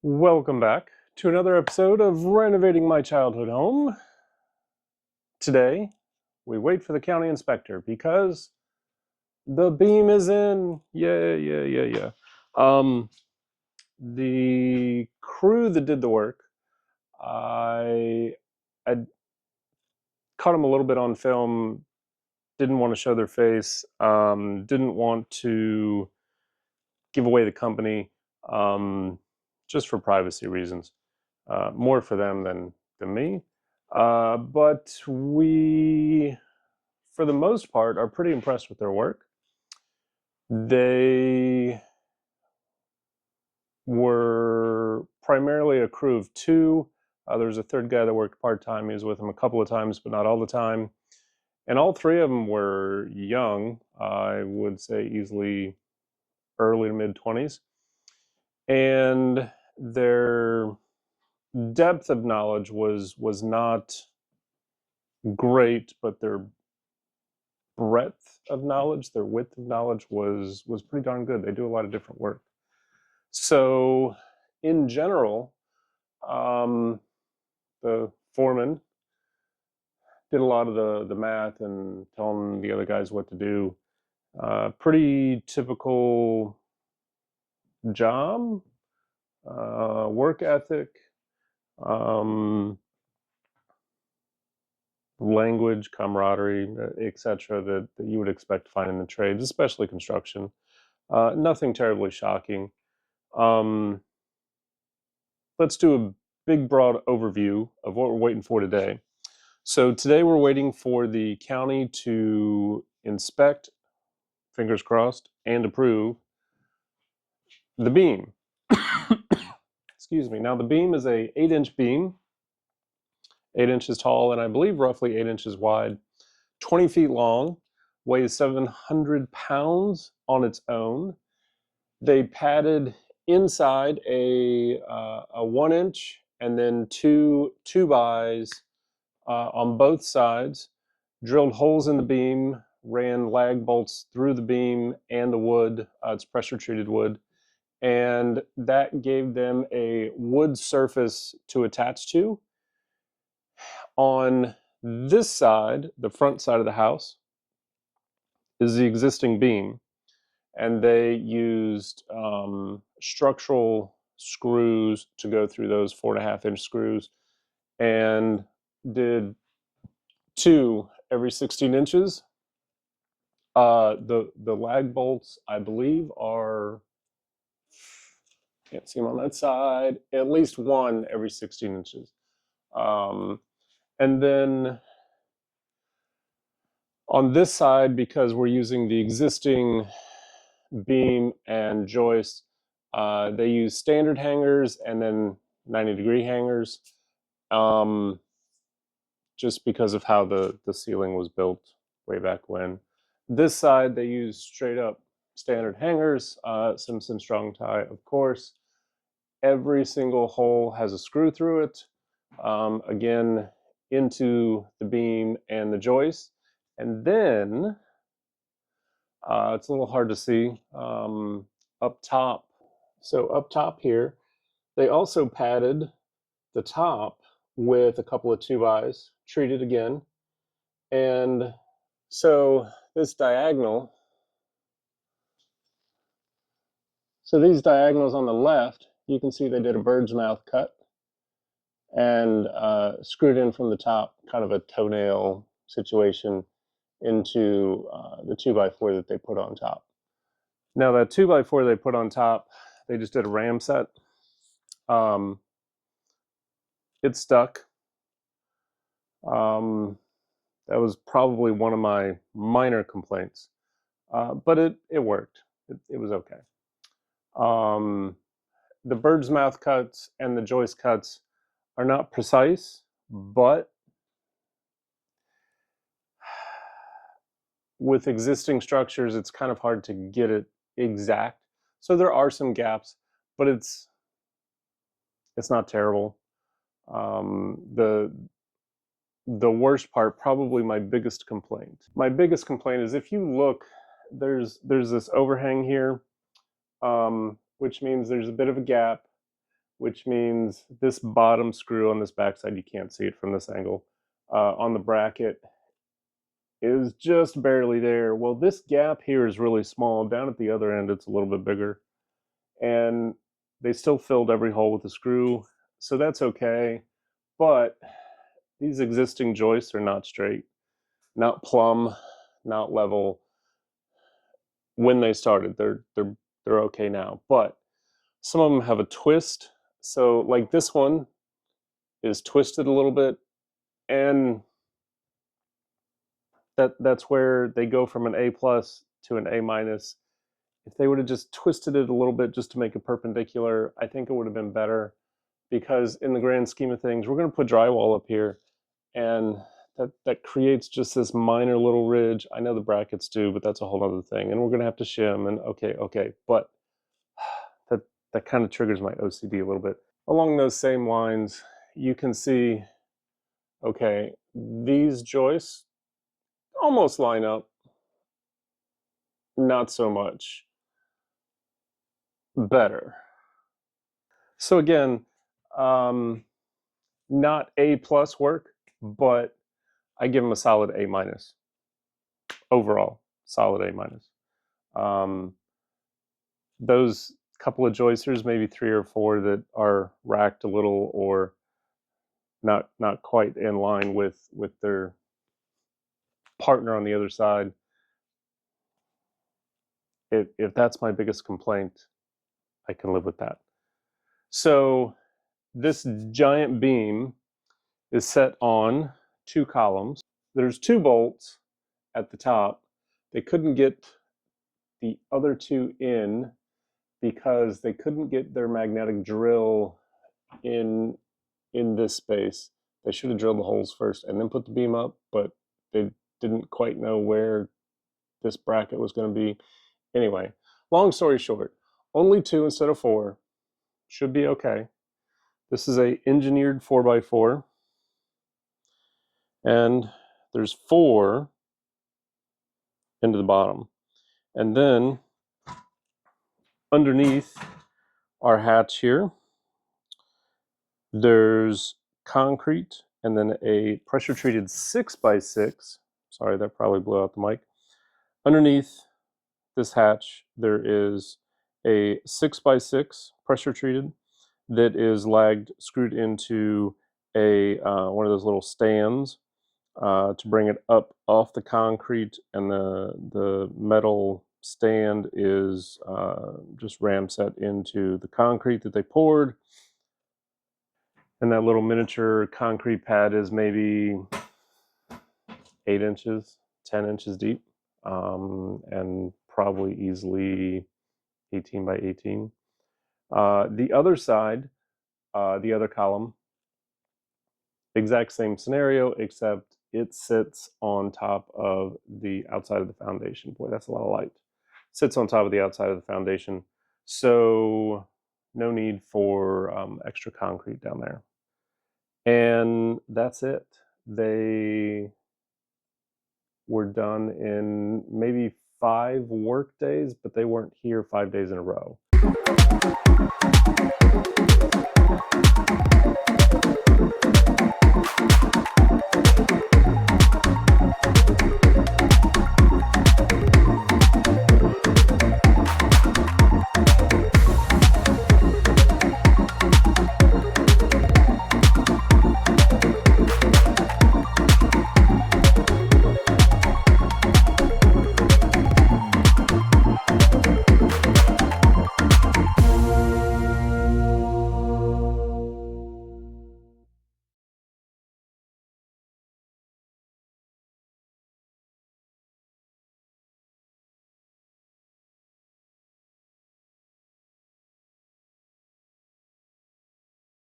Welcome back to another episode of Renovating My Childhood Home. Today, we wait for the county inspector because the beam is in. Yeah. The crew that did the work, I caught them a little bit on film, didn't want to show their face, didn't want to give away the company, just for privacy reasons. More for them than me. But we, for the most part, are pretty impressed with their work. They were primarily a crew of two. There was a third guy that worked part-time. He was with them a couple of times, but not all the time. And all three of them were young. I would say easily early to mid-20s. And their depth of knowledge was not great, but their breadth of knowledge, their width of knowledge was pretty darn good. They do a lot of different work. So in general, the foreman did a lot of the math and telling the other guys what to do. Pretty typical job, work ethic, language, camaraderie, etc., that you would expect to find in the trades, especially construction. Nothing terribly shocking. Let's do a big, broad overview of what we're waiting for today. So today we're waiting for the county to inspect, fingers crossed, and approve the beam. Excuse me. Now the beam is a 8-inch beam, 8 inches tall, and I believe roughly 8 inches wide, 20 feet long, weighs 700 pounds on its own. They padded inside a 1-inch and then two 2x on both sides, drilled holes in the beam, ran lag bolts through the beam and the wood. It's pressure treated wood. And that gave them a wood surface to attach to. On this side, the front side of the house, is the existing beam. And they used structural screws to go through those 4.5-inch screws, and did 2 every 16 inches. The lag bolts, I believe, are, can't see them on that side, at least 1 every 16 inches. And then on this side, because we're using the existing beam and joist, they use standard hangers and then 90-degree hangers, just because of how the ceiling was built way back when. This side, they use straight up standard hangers, Simpson strong tie, of course. Every single hole has a screw through it, again, into the beam and the joist. And then, it's a little hard to see, up top. So up top here, they also padded the top with a couple of 2x, treated again. And so this diagonal, so these diagonals on the left, you can see they did a bird's mouth cut and screwed in from the top, kind of a toenail situation, into the 2x4 that they put on top. Now that 2x4 they put on top, they just did a ram set. It stuck. That was probably one of my minor complaints, but it worked. It was okay. The bird's mouth cuts and the joist cuts are not precise, but with existing structures, it's kind of hard to get it exact. So there are some gaps, but it's not terrible. The worst part, probably my biggest complaint. My biggest complaint is, if you look, there's this overhang here, which means there's a bit of a gap. which means this bottom screw on this backside, you can't see it from this angle, on the bracket is just barely there. Well, this gap here is really small. Down at the other end, it's a little bit bigger. And they still filled every hole with a screw, so that's okay. But these existing joists are not straight, not plumb, not level. When they started, they're okay now. But some of them have a twist. So like this one is twisted a little bit, and that's where they go from an A plus to an A minus. If they would have just twisted it a little bit just to make it perpendicular, I think it would have been better, because in the grand scheme of things, we're going to put drywall up here, and that creates just this minor little ridge. I know the brackets do, but that's a whole other thing. And we're going to have to shim, and okay. But that kind of triggers my OCD a little bit. Along those same lines, you can see, okay, these joists almost line up. Not so much. Better. So again, not A plus work, but I give them a solid A minus. Overall, solid A minus. Those couple of joisters, maybe 3 or 4 that are racked a little or not quite in line with their partner on the other side. If that's my biggest complaint, I can live with that. So this giant beam is set on 2 columns. There's 2 bolts at the top. They couldn't get the other 2 in because they couldn't get their magnetic drill in this space. They should have drilled the holes first and then put the beam up, but they didn't quite know where this bracket was going to be. Anyway, long story short, only 2 instead of 4 should be okay. This is a engineered 4x4, and there's 4 into the bottom. And then underneath our hatch here, there's concrete and then a pressure treated 6x6. Sorry, that probably blew out the mic. Underneath this hatch, there is a 6x6 pressure treated that is lagged, screwed into a one of those little stands to bring it up off the concrete, and the metal stand is just ram set into the concrete that they poured. And that little miniature concrete pad is maybe 8 inches, 10 inches deep, and probably easily 18 by 18. The other side, the other column, exact same scenario, except it sits on top of the outside of the foundation. Boy, that's a lot of light. Sits on top of the outside of the foundation. So no need for extra concrete down there. And that's it. They were done in maybe 5 work days, but they weren't here 5 days in a row.